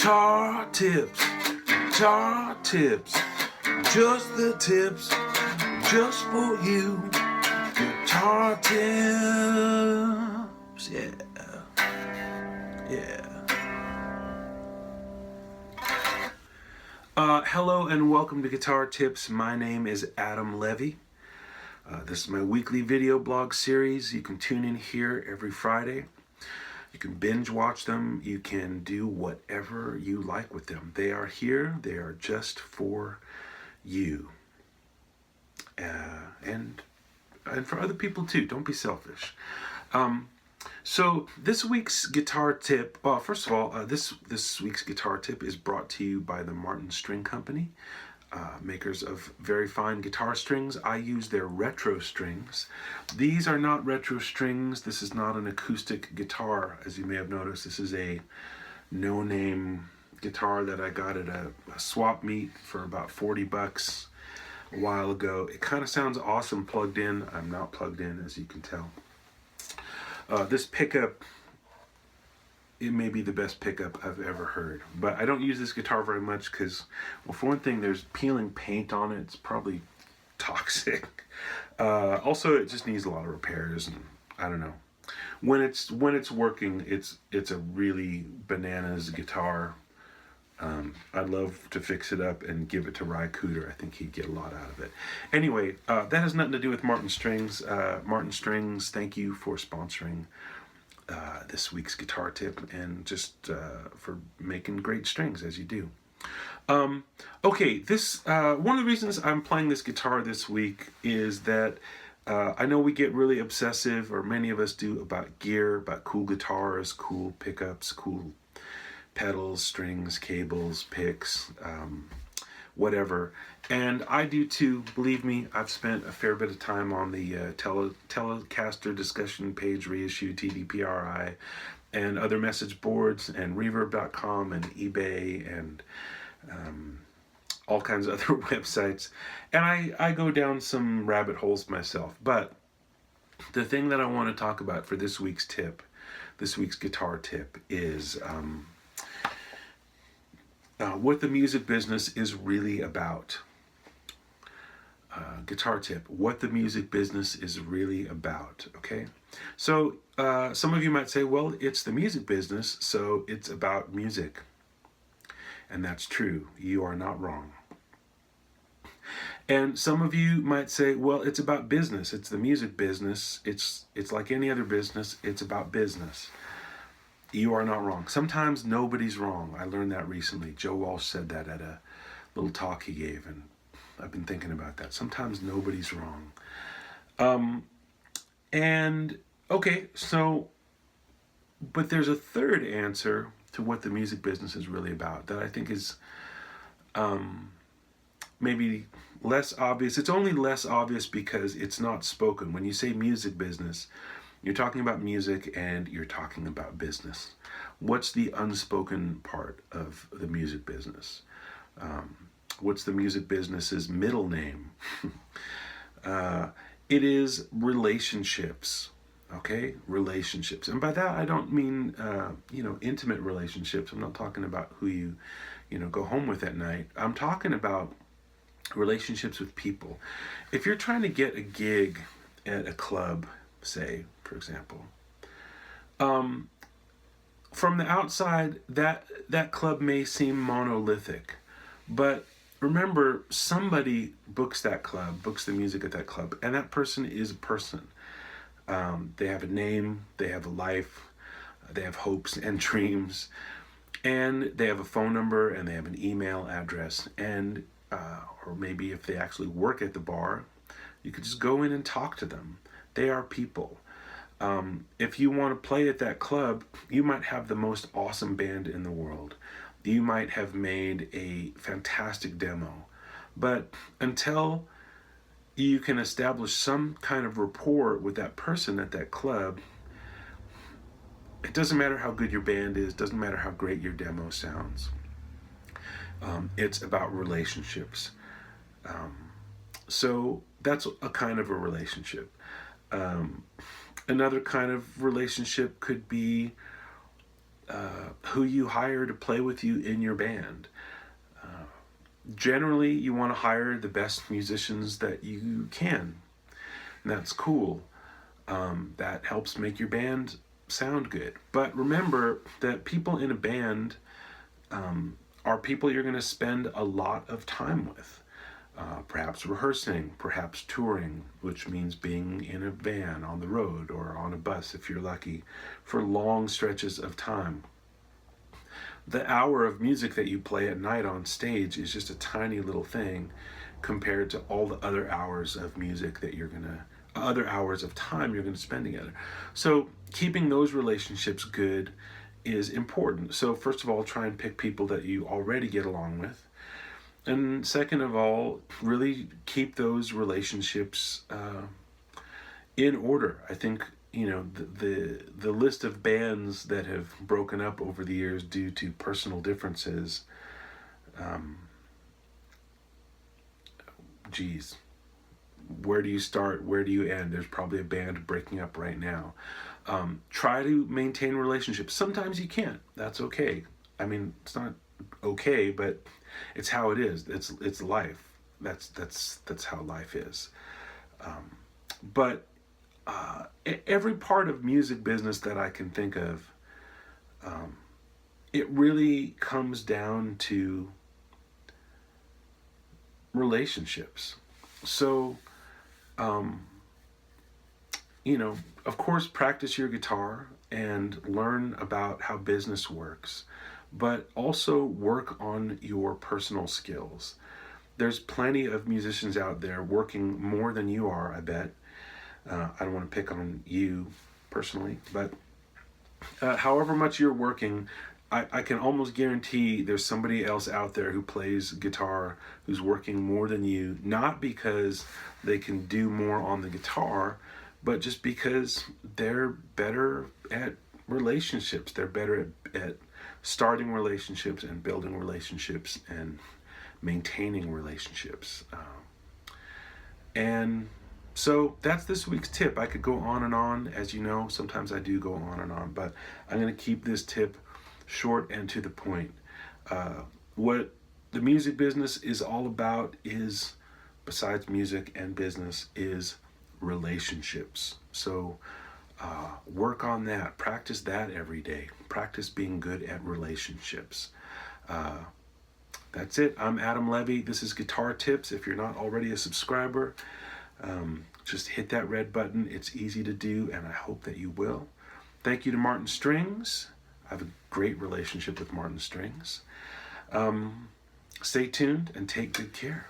Guitar tips, just the tips, just for you. Guitar tips, yeah. Hello and welcome to Guitar Tips. My name is Adam Levy. This is my weekly video blog series. You can tune in here every Friday. You can binge watch them. You can do whatever you like with them. They are here. They are just for you. And for other people too. Don't be selfish. So this week's guitar tip, well, first of all, this week's guitar tip is brought to you by the Martin String Company, makers of very fine guitar strings. I use their retro strings. These are not retro strings. This is not an acoustic guitar, as you may have noticed. This is a no-name guitar that I got at a swap meet for about $40 a while ago. It kind of sounds awesome plugged in. I'm not plugged in, as you can tell. This pickup, it may be the best pickup I've ever heard. But I don't use this guitar very much because, well, for one thing, there's peeling paint on it. It's probably toxic. Also, it just needs a lot of repairs, and I don't know. When it's working, it's a really bananas guitar. I'd love to fix it up and give it to Ry Cooter. I think he'd get a lot out of it. Anyway, that has nothing to do with Martin Strings. Martin Strings, thank you for sponsoring this week's guitar tip and just for making great strings, as you do. Okay, this one of the reasons I'm playing this guitar this week is that I know we get really obsessive, or many of us do, about gear, about cool guitars, cool pickups, cool pedals, strings, cables, picks, whatever. And I do too. Believe me, I've spent a fair bit of time on the Telecaster discussion page reissue, TDPRI, and other message boards, and Reverb.com, and eBay, and all kinds of other websites. And I go down some rabbit holes myself. But the thing that I want to talk about for this week's guitar tip, is what the music business is really about. Guitar tip, what the music business is really about, okay? So some of you might say, well, it's the music business, so it's about music. And that's true. You are not wrong. And some of you might say, well, it's about business. It's the music business. It's like any other business. It's about business. You are not wrong. Sometimes nobody's wrong. I learned that recently. Joe Walsh said that at a little talk he gave, and I've been thinking about that. Sometimes nobody's wrong. And okay, so, but there's a third answer to what the music business is really about that I think is maybe less obvious. It's only less obvious because it's not spoken. When you say music business, you're talking about music and you're talking about business. What's the unspoken part of the music business? What's the music business's middle name? It is relationships, okay? Relationships. And by that, I don't mean, intimate relationships. I'm not talking about who you go home with at night. I'm talking about relationships with people. If you're trying to get a gig at a club, say, for example, from the outside, that club may seem monolithic, but remember, somebody books that club, books the music at that club, and that person is a person. They have a name, they have a life, they have hopes and dreams, and they have a phone number, and they have an email address, and or maybe if they actually work at the bar, you could just go in and talk to them. They are people. If you want to play at that club, you might have the most awesome band in the world. You might have made a fantastic demo. But until you can establish some kind of rapport with that person at that club, it doesn't matter how good your band is, doesn't matter how great your demo sounds. It's about relationships. So that's a kind of a relationship. Another kind of relationship could be who you hire to play with you in your band. Generally, you want to hire the best musicians that you can. And that's cool. That helps make your band sound good. But remember that people in a band are people you're going to spend a lot of time with. Perhaps rehearsing, perhaps touring, which means being in a van on the road or on a bus if you're lucky, for long stretches of time. The hour of music that you play at night on stage is just a tiny little thing compared to all the other hours of music that other hours of time you're gonna spend together. So keeping those relationships good is important. So first of all, try and pick people that you already get along with. And second of all, really keep those relationships in order. I think, the list of bands that have broken up over the years due to personal differences, where do you start? Where do you end? There's probably a band breaking up right now. Try to maintain relationships. Sometimes you can't. That's okay. I mean, it's not okay, but it's how it is. It's life. That's how life is. But every part of music business that I can think of, it really comes down to relationships. So, of course, practice your guitar and learn about how business works, but also work on your personal skills. There's plenty of musicians out there working more than you are, I bet. I don't want to pick on you personally, but however much you're working, I can almost guarantee there's somebody else out there who plays guitar who's working more than you, not because they can do more on the guitar, but just because they're better at relationships. They're better at starting relationships and building relationships and maintaining relationships. And so that's this week's tip. I could go on and on. As you know, sometimes I do go on and on, but I'm going to keep this tip short and to the point. What the music business is all about is, besides music and business, is relationships. So work on that. Practice that every day. Practice being good at relationships. That's it. I'm Adam Levy. This is Guitar Tips. If you're not already a subscriber, just hit that red button. It's easy to do, and I hope that you will. Thank you to Martin Strings. I have a great relationship with Martin Strings. Stay tuned and take good care.